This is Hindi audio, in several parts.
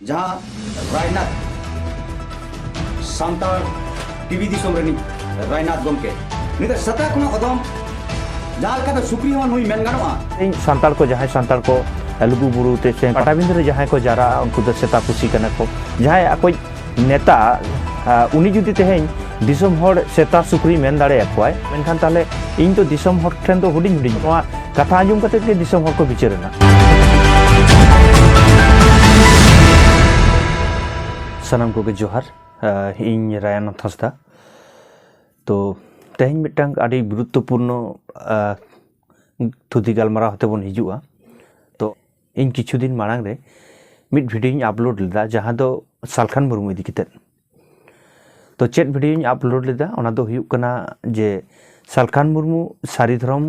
जहाँ रायनाथ सांतार टीवी दिसोम रनी रायनाथ गमके नित सता खुना अदम जहाँ का सुक्री हन हुई मेन गानोआ सांतार को जहाँ सांतार को लुगु बुरु ते से पटाबिंदरे जहाँ को जारा उनको द सेता कुसी कना को जहाँ अकोई नेता उनी जुदी तेहें दिसोम हर सेता सुक्री मेन दाड़े अकोय मेनखान ताले इन तो दिसोम हर ट्रेन तो हुडिंग हुडिंग नोआ कथा आंजुम कते के दिसोम हर को बिचारना सनम को के जोहार इन रायनाथ हंसदा तो तेहें मिटंग आड़ी गुरुत्वपूर्ण थुदी गालमारा होते बन हिजुआ तो इन किछु दिन मांग रे मिड वीडियो अपलोड लेदा जहाँ दो सालखान मुर्मू इदी कितेन तो चेट वीडियो अपलोड लेदा ओना दो हुयुग कना जे सालखान मुर्मू सारी धर्म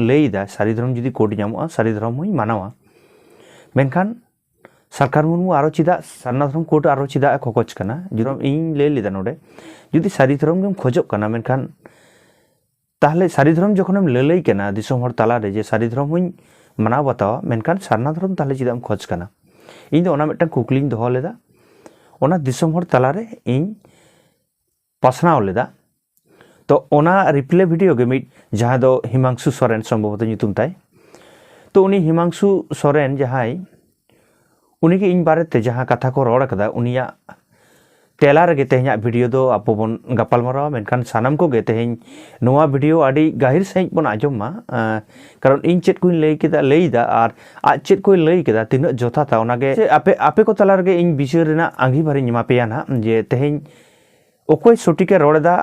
लैदा सारी धर्म जुदी कोड नामोआ सारी धर्म हुई मानावा मेनखान सालखान मुर्मू आरो चिदा सारना धर्म कोड आरो चिदा खोकोच कना जुरम इन ले लेदा नोडे जुदी सारी धर्म गेम खोजोक कना मेनखान ताहले सारी धर्म जखोनेम ललई कना दिसोम हर ताला रे जे सारी धर्म हुई मानाव बतावा मेनखान सारना धर्म ताहले चिदाम खोज कना इन दो ओना मिटन कुकलिंग दोहो लेदा ओना दिसोम हर ताला रे इन पासनाव लेदा तो ओना रिप्ले वीडियो के मिट जहाँ दो हिमांशु सोरेन संभवतः ᱧᱩᱛᱩᱢ ताई तो उनी हिमांशु सोरेन जहाँ उनी के इन बारे ते जहाँ कथा को रोड कदा उनिया तेला रे तेहኛ वीडियो दो आपो बन गपाल मारा मेनखान सानाम को गे तेहñ नोआ वीडियो आडी गाहिर सही बन आजमा कारण इन चेट को लई केदा लईदा और आ चेट को लई केदा तिना जोथा ता ओनागे आपे आपे को तला रे इन विषय रेना आंगी भारी निमा पेया ना जे तेहñ ओकोय सोटिके रोडदा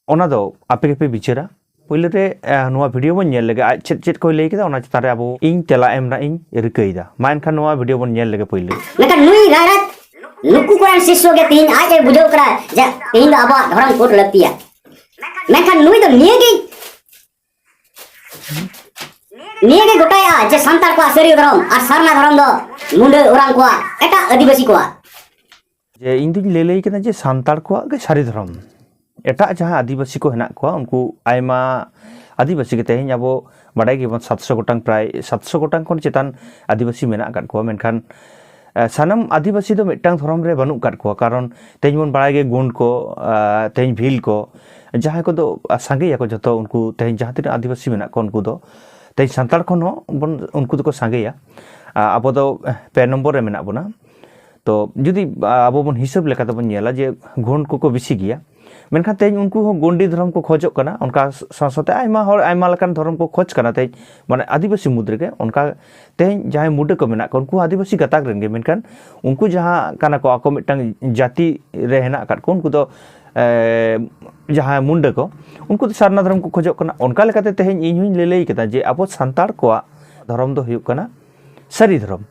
ओना दो आपे के पे बिचारा पहिले रे नोआ वीडियो बन नेल लगे आज चेट चेट को लई केदा ओना चितारे आबो इन तेला एमना इन रिकईदा मानखान नोआ वीडियो बन नेल लगे पहिले मेका नुई रायरात नुकु कोरान शिष्य के तीन आज ए बुझो करा जे तीन आबा धरम कोट लगतिया मेका नुई तो निये के गोटाया जे संतार को सरी धरम आ सरना धरम दो मुंडे ओराम को एटा आदिवासी को जे इन दिन ले लई केना जे संतार को गे सारी धरम एटा जहाँ आदिवासी को हेना को उनको आयमा आदिवासी के तेहñ आबो बाडाय गे 700 गोटांग प्राय 700 गोटांग कोन चेतान आदिवासी मेना काट को मेनखान सानम आदिवासी दो मिटांग धरम रे बानु काट को कारण तेहñ मन बाडाय गे गुंड को तेहñ भील को जहाँ को दो सांगे या को जतो उनको तेहñ जहाँ तीन आदिवासी मेना को उनको दो तेहñ संतार को नो उनको दो को सांगे या आबो दो पे नंबर रे मेना बना तो जुदी आबो बन हिसाब लेका तो बन नेला जे गुंड को बिसी गया मेनखान तेहñ उनको गोंडी धर्म को खोजोक कना उनका साथे आयमा हर आयमा लकान धर्म को खोज कना तेहñ माने आदिवासी मुद्रे के उनका तेहñ जहाँ मुडे को मेना को उनको आदिवासी गताक रेंगे मेनखान उनको जहाँ कना को आको मिटांग जाति रे हेना काट को उनको तो जहाँ मुंडे को उनको तो सारना धर्म को खोजोक कना उनका लेकाते तेहñ इन हुई लेलई केदा जे आबो संतार को धर्म दो हुयुक कना सारी धर्म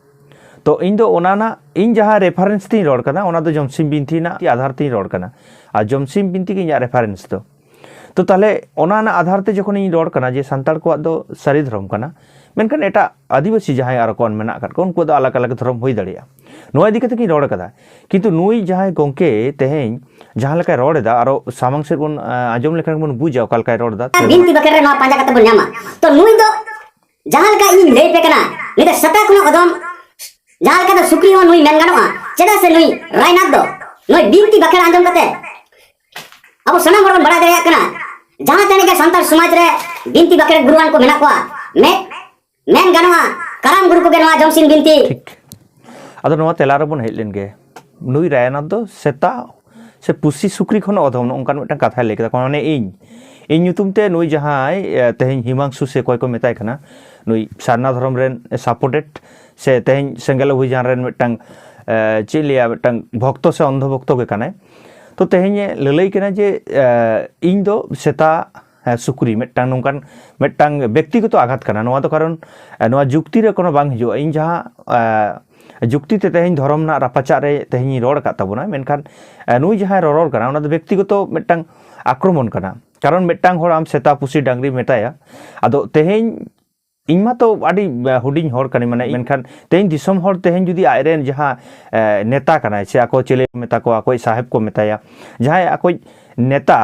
तो इन दो ओनाना इन जहाँ रेफरेंस तीन रोड कना ओना दो जमसिम बिनती ना आधार तीन रोड कना आ जमसिम बिनती के रेफरेंस तो ताले ओनाना आधार ते जखन इन रोड कना जे संतार को दो सारी धर्म कना मेनखान एटा आदिवासी जहाँ आरो कोन मेना काट को उनको दो अलग अलग धर्म होई दाड़िया नोआ इदी कते की रोड कदा किंतु नुई जहाँ गोंके तेहñ जहाँ लका रोड दा आरो सामंग से बन आजम लेखन बन बुझा ओका लका रोड दा बिनती बकरे नो पांजा कते बन न्यामा तो नुई दो जहाँ लका इन ले पे कना निते सता कुनो अदम जहाँ लका दो सुक्री हो नुई मेन गानोआ चेदा से नुई रायनाथ दो नुई बिनती बकरे आंजम कते अब सना बरन बड़ा दरिया कना जहाँ तने के संतार समाज रे बिनती बकरे गुरुआन को मेना को मेन गानोआ कराम गुरु को गेनवा जमसिन बिनती ठीक अदो नोआ तेलार बन हेज लेन गे नुई रायनाथ दो सेता से पुसी सुक्री खन अधम उनकान मिटन कथा ले केदा कोने इन ᱧᱩᱛᱩᱢ ᱛᱮ नुई जहाँ तेहñ हिमांशु से कोई को मेताय कना नुई सारना धर्म रेन सपोर्टेड से तेहñ सेंगेल हुई जान रेन मिटंग चिलिया मिटंग भक्त से अंध भक्त के कनाय तो तेहñ ललई कना जे इन दो सेता सुक्री मिटंग नोंकान मिटंग व्यक्तिगत आघात कना नोआ तो कारण नोआ जुक्ति रे कोनो बांग हिजो इन जहाँ जुक्ति ते तेहñ धर्म ना रापाचा रे तेहñ रोड का तबना मेनखान नुई जहाँ रोड कना ओना दो व्यक्तिगत मिटंग आक्रमण कना कारण मिटंग होर आम सेता पुसी डांगरी मेताया आदो तेहñ इनमा तो आडी हुडिंग होर कनी माने मेनखान तेहñ दिसम होर तेहñ जुदी आयरेन जहाँ नेता कनाय से आको चेले मेता को आको साहेब को मेताया जहाँ आको नेता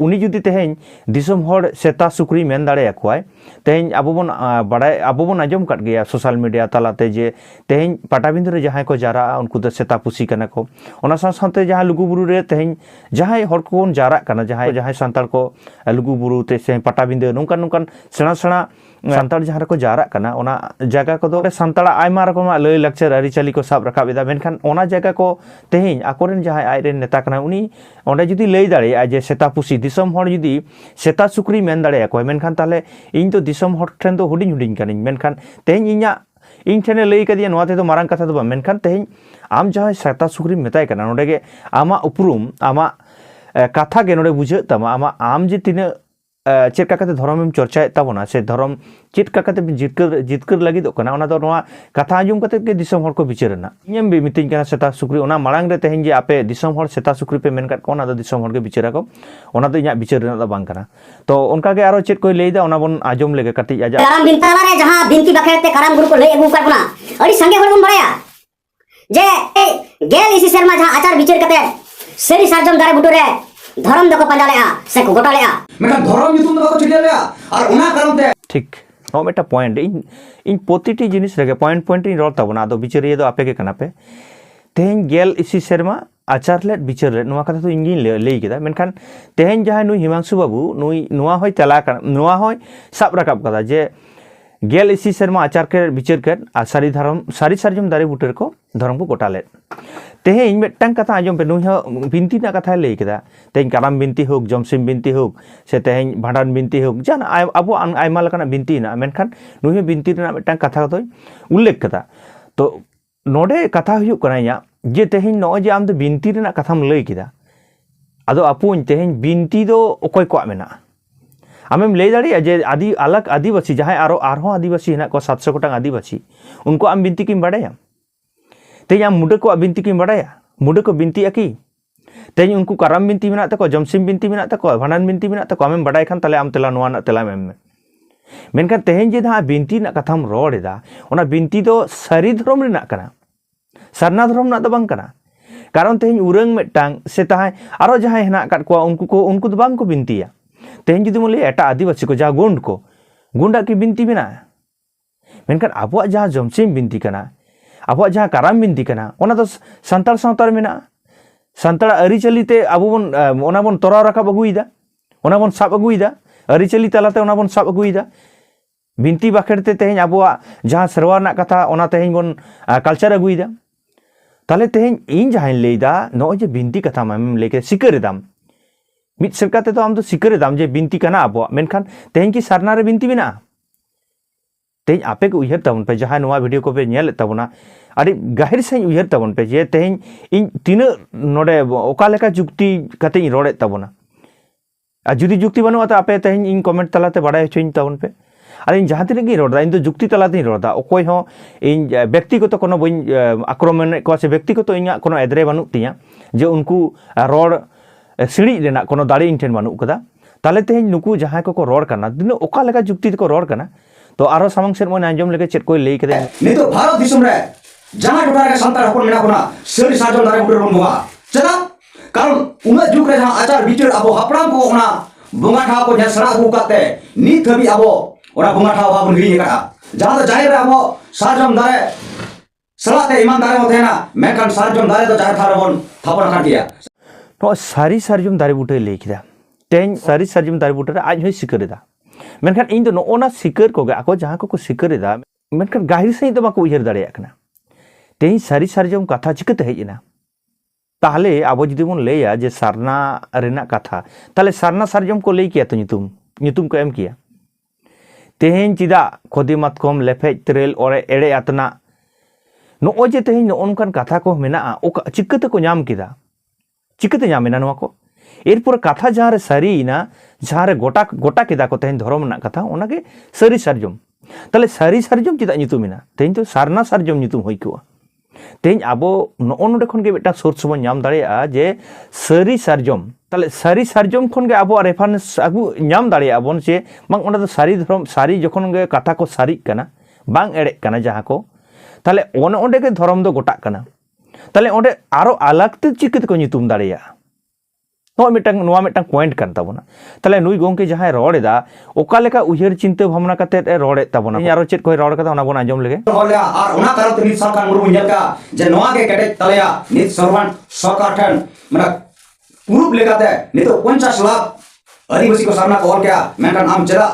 उनी जुदी तेहें दिसम हर सेता सुक्री मेन दाड़े आकोय तेहें अबोबन बड़ाय अबोबन आजम काट गया सोशल मीडिया तालाते जे तेहें पटाबिंद रे जहां को जारा उनको द सेता पुसी कना को ओना साथे जहां लुगुबुरु रे तेहें जहां हर को जारा कना जहां संताल को लुगुबुरु ते से पटाबिंद नोंकान नोंकान सेना सेना संताल जहां रे को जारा कना ओना जगह को दो संताल आयमा रकम लय लेक्चर अरिचाली को साब रखाब एदा मेनखान ओना जगह को तेहें आकोरेन जहां आयरेन नेता कना उनी ओंडे जुदी लय दाड़े जे सेता पुसी दिसम हर जुदी सेता सुक्री मेन दाड़े आको मेनखान ताले इन तो दिसम हर ट्रेन तो हुडिंग हुडिंग कानिं मेनखान तेहें इन्या इन ठेने लय कदिया नोआ ते तो मारांग कथा दो मेनखान तेहें आम जहां सेता सुक्री मेताय कना नोडे गे आमा उपरुम आमा कथा गे नोडे बुझे तमा आमा आम जे तिना चेक काकते धर्म चर्चा ताबोना से धर्म चेक काकते जितकर लगी दो कना ओना दो नोआ कथा आंजम कते के दिसम हर को बिचारना इᱧ बे मितिन कना सेता सुक्री ओना मारांग रे तेहें जे आपे दिसम हर सेता सुक्री पे मेन काट को ओना दो दिसम हर के बिचारा को ओना दो इᱧ बिचार रेना दो बांग कना तो उनका के आरो चेक कोई लेदा ओना बोन आजम लेगे कति आजा करम बिनताला रे जहां बिनती बाखेरते करम गुरु को लय अगु करबना अड़ी संगे हर बन बड़ाया जे गेल इसी शर्मा जहां आचार विचार कते सरी सार्जम दारे बुटो रे धर्म दको पंजालेआ से को गोटालेआ मेkan धर्म युतुम दो चिड़िया रे और उना कारण ते ठीक नो मेटा पॉइंट इन प्रतिटी जिनिस रगे पॉइंट इन रोल ताबोना आदो बिचारिया दो आपे के कना पे तेहें गेल इसी शर्मा आचार ले बिचार ले नोआ कथा तो इंगिन लई केदा मेनखान तेहें जहां नुई हिमांशु बाबू नुई नोआ होय तला नोआ होय साब रकाब कदा जे गेल इसी शर्मा आचार के बिचार कर आ सारी सार्जम दारे बुटर को धर्म को गोटा ले तेहें इन मेटटांग कथा आजम पे नुई बिनती ना कथा लई केदा तेहें कराम बिनती होक जमसिम बिनती होक से तेहें भांडान बिनती होक जान अबो आयमा लकाना बिनती ना मेनखान नुई बिनती ना मेटटांग कथा तो उल्लेख कदा तो नोडे कथा हुयुक कना या जे तेहें नो जे आम दो बिनती ना कथाम लई केदा आदो अपुन तेहें बिनती दो ओकोय को मेना आमेम लय दाड़िया जे आदि अलग आदिवासी जहां आरो आदिवासी हेना को 700 गोटांग आदिवासी उनको आम बिनती किम बाड़ाया तेज आम मुडा को बिनती किम बाड़ाया मुडा को बिनती आकी तेज उनको कराम बिनती मेना तको जमसिम बिनती मेना तको भांडान बिनती मेना तको आमेम बाड़ाय खान ताले आम तेला नोआ ना तेला मेम मेनखान तेहें जे जहां बिनती ना कथाम रोड एदा ओना बिनती दो सारी धर्म रेना कना सारना धर्म ना दो बांग कना कारण तेहें उरंग मेटांग से ताहाय आरो जहां हेना काट को उनको दो बांग को बिनतिया तेहें जुदी मोले एटा आदिवासी को जहां गुंडा की बिनती मेना मेनखान आबोआ जहां जमसिम बिनती कना आबोआ जहां कराम बिनती कना ओना दो संताल सावतार मेना संताल अरिचलिते आबो बन ओना बन तोरा राखाब अगुइदा ओना बन साब अगुइदा अरिचली तालाते ओना बन साब अगुइदा बिनती बाखेरते तेहें आबोआ जहां सेरवा रना कथा ओना तेहें बन कल्चर अगुइदा ताले तेहें इन जहां लेदा नो जे बिनती कथा माम लेके सिकर दाम मित सरकाते तो आम तो सिकर दाम जे बिनती कना आबो मेनखान तेहें की सारना रे बिनती मेना तेहें आपे को उयहर ताबन पे जहां नोआ वीडियो को पे नेल ताबना अरे गाहिर से उयहर ताबन पे जे तेहें इन तीना नोडे ओका लेका जुक्ति कते इन रोड़े ताबना आ जुदी जुक्ति बनुआ तो आपे तेहें इन कमेंट तलाते बाड़ाय होइन ताबन पे अरे इन जहां तिनगे रोड़ा इन तो जुक्ति तलाते रोड़ा ओकोय हो इन व्यक्तिगत कोनो बइन आक्रमण को से व्यक्तिगत इना कोनो एदरे बानु तिया जे उनको रोड सिड़ी रेना कोनो दाड़ी इन ठेन बानु कदा ताले तेहें नुकु जहां को रोड़ करना दिन ओका लेका जुक्ति को रोड़ करना तो आरो सामंग सेर मन आंजम लेके चेक कोई लई कदे नितो भारत दिसम रे जहां टोटा रे संताल हपन मेना कोना सरी साजम दारे बुटर बन बोगा चला कारण उना जुग रे जहां आचार बिचार अबो हापड़ाम को ओना बोंगा ठा को जसरा अगु काते नित हबी अबो ओना बोंगा ठा बाबन हिरी करा जहां तो जाहिर रे अबो साजम दारे सलाते ईमान दारे होतेना मेकन साजम दारे तो जाहिर थार बन थापन खा दिया तो सारी सार्जम दारे बुटे लई किदा तेहें सारी सार्जम दारे बुटे आज होय सिकरेदा मेनखान इन दो नोना सिकर को आको जहां को सिकरेदा मेनखान गाहिर से तो बाको उयहर दाड़े कना तेहें सारी सार्जम कथा चिकते हेजना ताहले आबो जुदी बन लैया जे सारना रेना कथा ताहले सारना सार्जम को लई किया तो nyutum को एम किया तेहें चिदा खोदी मातकम लेफेज तेरेल ओरे एड़े आतना नो जे तेहें नोनकान कथा को मेना ओका चिकते को नाम किदा चिकते नामेना नोआ को एरपर कथा जहां रे सारीना जहां रे गोटा केदा को तेहें धर्म ना कथा ओनागे सारी सार्जम ताले सारी सार्जम चिदा nyutumina तेहें तो सारना सार्जम nyutum होई को तेहें आबो नो नोडे खन गे बेटा सोर्स बन नाम दाड़ेया जे सारी सार्जम ताले सारी सार्जम खन गे आबो रेफारेंस आगु नाम दाड़ेया बन जे बांग ओना दो सारी धर्म सारी जखन गे कथा को सारी कना बांग एड़े कना जहां को ताले ओने ओंडे गे धर्म दो गोटा कना ताले ओंडे आरो अलग ते चिकते को nyutum दाड़ेया नोआ मिटंग पॉइंट कान ताबोना ताले नुई गोंके जहां रोड एदा ओका लेका उयहर चिंता भावना काते रोड ए ताबोना यारो चेत कोई रोड कदा ओना बोन आंजम लेगे होले आर ओना कारण ते नित सरकार मुरु नेल का जे नोआ के केटे तलेया नित सरवान सरकार ठन माने पुरुप लेकाते नित 50 लाख आदिवासी को सामना को क्या मेनकान आम चला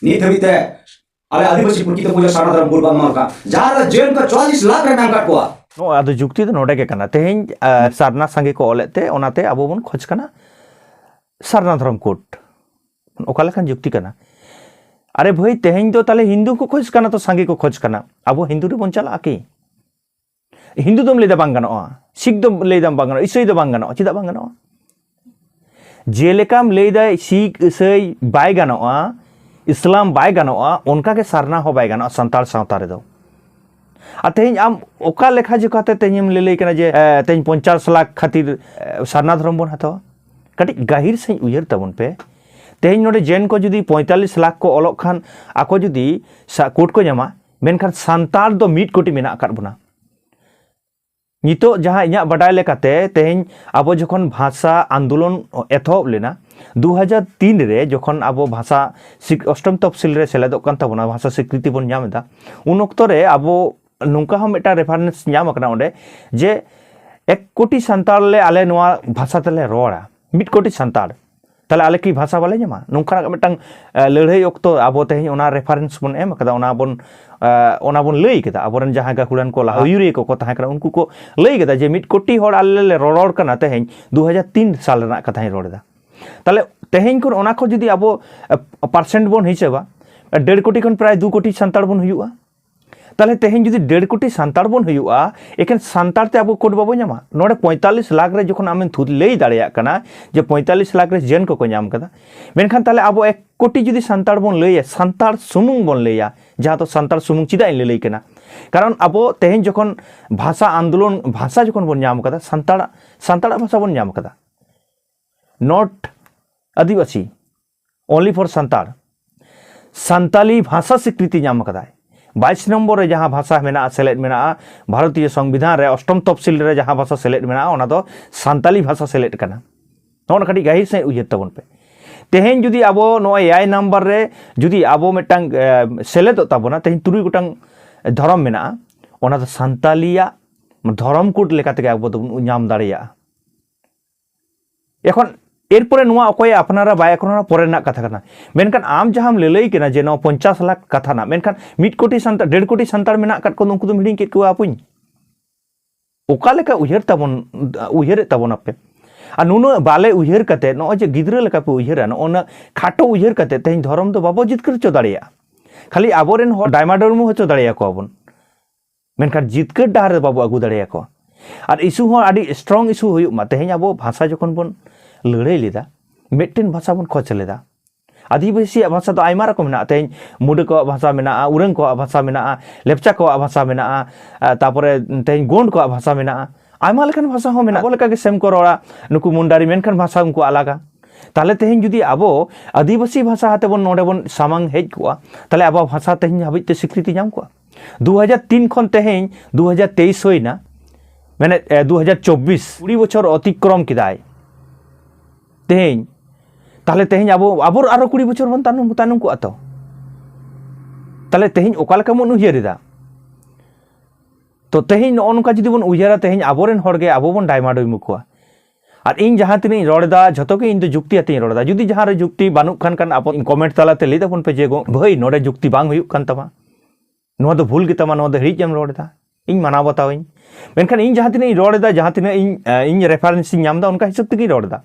नित हबीते आले आदिवासी पुरकी तो पूजा सारना धर्म बुलबा मारका जहां जेल का 44 लाख रे नाम काटवा नो आदो जुक्ति तो नोडे के कना तेहें सारना संगे को ओलेते ओनाते आबो बन खोज कना सारना धर्म कोट ओका लेखान जुक्ति कना अरे भाई तेहें तो ताले हिंदू को खोज कना तो संगे को खोज कना आबो हिंदू रे बन चला आके हिंदू दम लेदा बांग गानोआ सिख दम लेदा बांग गानोआ इसई दो बांग गानोआ चिदा बांग गानोआ जेलेकाम लेदा सिख इसई बाय गानोआ इस्लाम बाय गानोआ उनका के सारना हो बाय गानोआ संताल सावता रे दो तेज आम ओका लेखा जोखाते तेम ले कना जे तेज 50 लाख खातिर सारना धर्म बन हतवा कटी गाहिर से उयर तबन पे तेज नोडे जेन को जुदी 45 लाख को ओलोक खान आको जुदी कोट को जामा मेनखान सांतार दो 1 कोटी मेना आकाद बना नितो जहां इया बडाय लेकाते तेज आबो जखन भाषा आंदोलन एथोब लेना 2003 रे जखन आबो भाषा अष्टम तफसिल रे सेलेदोग कान ताबोना भाषा स्वीकृति बन नामेदा उन ऑक्तो रे आबो नौका हम एटा रेफरेंस नाम करना ओंडे जे 1 कोटी संताल ले आले नोआ भाषा तले रोड़ा 1 कोटी संताल ताले आले की भाषा वाले जमा नौका मिटंग लड़ाई ऑक्तो आबो तेहें ओना रेफरेंस बन एम कदा ओना बन लई कदा आबोरन जहां गाकुड़ान को लाहुरी को ताहे करा उनको को लई कदा जे 1 कोटी होड़ आले ले रोड़ कना तेहें 2003 साल रना कथा रोड़दा ताले तेहें को ओना को जदी आबो परसेंट बन हिसाबा 1.5 कोटी खन प्राय 2 कोटी संताल बन हुआ ताले तेहें जुदी 1.5 कोटी संताल बन हुआ एकेन संताल ते आबो कोड बाबो नामा नोडे 45 लाख रे जखन आमेन थुद लई दाड़िया कना जे 45 लाख रे जेन को नाम कदा मेनखान ताले आबो 1 कोटी जुदी संताल बन लईया संताल सुमुंग बन लईया जहां तो संताल सुमुंग चिदा इन लई कना कारण आबो तेहें जखन भाषा आंदोलन भाषा जखन बन नाम कदा संताल भाषा बन नाम कदा not Adivasi only for Santali भाषा स्वीकृति नाम कदा 22 नंबर रे जहां भाषा मेना सेलेट मेना भारतीय संविधान रे अष्टम तफसिल रे जहां भाषा सेलेट मेना ओना दो संताली भाषा सेलेट कना नोन कटी गाहिर से उयत तबन पे तेहें जुदी आबो नो 8 नंबर रे जुदी आबो मिटांग सेलेट ताबोना तेहें 3 गोटांग धर्म मेना ओना दो संतालिया धर्म कोड लेकाते आबो दो नाम दाड़िया एखन एरपरे नुआ अकोय अपनारा बाय करना परे ना कथा करना मेनखान आम जहां लेलई केना जे 50 लाख कथा ना मेनखान 1 कोटी संतार 1.5 कोटी संतार मेना काट को उनको हिडिंग के को आपुन ओका लेका उयहर ताबोन आपे आ नुनो बाले उयहर कते नो जे गिद्रा लेका पे उयहरा नो ओना खाटो उयहर कते तें धर्म दो बाबो जितकर चो दाड़िया खाली आबोरेन हो डायमाडोरमु होचो दाड़िया को आबोन मेनखान जितकर डार बाबो आगु दाड़िया को आर इशू हो आडी स्ट्रांग इशू हुयु मा तें आबो भाषा जखन बन लड़ाई लेदा मेटेन भाषा बन खोज लेदा आदिवासी भाषा तो आयमा रकम मेना तेज मुडे को भाषा मेना उरंग को भाषा मेना लेपचा को भाषा मेना तापरे तेज गोंड को भाषा मेना आयमा लेखन भाषा हो मेना बोलेका के सेम को रोड़ा नुकु मुंडारी मेनखान भाषा उनको आलागा ताले तेहें जुदी आबो आदिवासी भाषा हाते बन नोडे बन सामांग हेज कोआ ताले आबो भाषा तेहें हाबिते स्वीकृति नाम कोआ 2003 खन तेहें 2023 होइना माने 2024 20 बछर अतिक्रम किदाय तेहें ताले तेहें आबो आरो 20 बछर बन तानुम को आतो ताले तेहें ओका लेका मन उयहरिदा तो तेहें नोनका जुदी बन उयहरा तेहें आबोरेन होड़गे आबो बन डायमाडोय मुखवा और इन जहां तिनी रोड़दा झतो के इन दो जुक्ति आते रोड़दा जुदी जहां रे जुक्ति बानुक खान आप कमेंट तालाते लई दाबन पे जे गो भाई नोडे जुक्ति बांग हुयुक कान तमा नो दो भूल गे तमा नो दो हिज एम रोड़दा इन माना बतावइन मेनखान इन जहां तिनी रोड़दा जहां तिनी इन रेफरेंस नामदा उनका हिसाब तेगी रोड़दा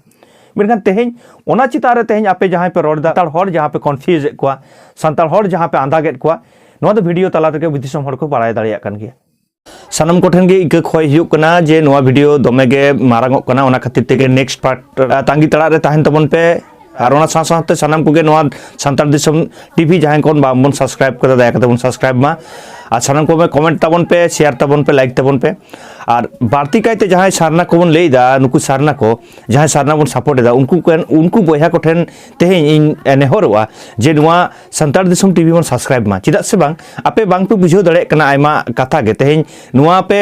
मेनखान तेहें ओना चिता रे तेहें आपे जहां पे रोड़दा तार होड़ जहां पे कन्फ्यूज कोआ संताल होड़ जहां पे आंदागेट कोआ नो दो वीडियो ताला रे विदिसम होड़ को बाड़ाय दाड़िया कान गया सानम कोठेन गे इका खोय हुयुक कना जे नोआ वीडियो दमे गे मारांगोक कना ओना खातिर तेगे नेक्स्ट पार्ट तांगी तड़ा रे ताहेन तबन पे और ओना साथ सानम कोगे नोआ संताल दिसम टीवी जहां कोन बामन सब्सक्राइब कदा दया कते बन सब्सक्राइब मा ᱟᱨ ᱥᱟᱱᱟᱢ ᱠᱚ ᱠᱚᱢᱮᱱᱴ ᱛᱟᱵᱚᱱ ᱯᱮ, ᱥᱮᱭᱟᱨ ᱛᱟᱵᱚᱱ ᱯᱮ, ᱞᱟᱭᱤᱠ ᱛᱟᱵᱚᱱ ᱯᱮ ᱟᱨ ᱵᱟᱹᱲᱛᱤ ᱠᱟᱭᱛᱮ ᱡᱟᱦᱟᱸᱭ ᱥᱟᱨᱱᱟ ᱠᱚᱵᱚᱱ ᱞᱟᱹᱭᱫᱟ ᱱᱩᱠᱩ ᱥᱟᱨᱱᱟ ᱠᱚ ᱡᱟᱦᱟᱸᱭ ᱥᱟᱨᱱᱟ ᱵᱚᱱ ᱥᱟᱯᱳᱨᱴ ᱮᱫᱟ उनको बॉया को ठेन तेहें इन नेहरोआ जे नुआ संतार दिसम टीवी बन सब्सक्राइब मा चिदा से बांग आपे बांग पे बुझो दड़े कना आयमा कथा गे तेहें नुआ पे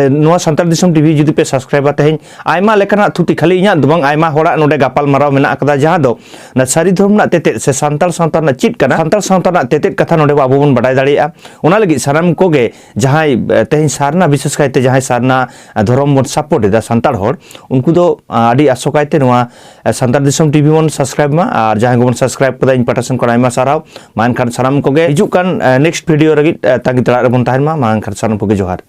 नुआ संतार दिसम टीवी जुदी पे सब्सक्राइब तेहें आयमा लेकना थुति खाली इया दुबांग आयमा होड़ा नोडे गापाल माराव मेना अकदा जहां दो ना सारी धर्म ना तेते से संतार संतार ना चिट कना संतार संतार ना तेते कथा नोडे बाबू बन बडाय दाड़िया ओना लगी साराम कोगे जहां तेहें सारना विशेष कायते जहां सारना धर्म बन सपोर्ट एदा संतार होड़ उनको दो आडी आसोकायते नुआ संतार दिसम टीवी बन सब्सक्राइब मा और जहां बन सब्सक्राइब कदा इन पटासन को आयमा साराव मान खान साराम कोगे हिजुक कान नेक्स्ट वीडियो रगी ताकि तड़ा रे बन ताहन मा मान खान साराम कोगे जोहार।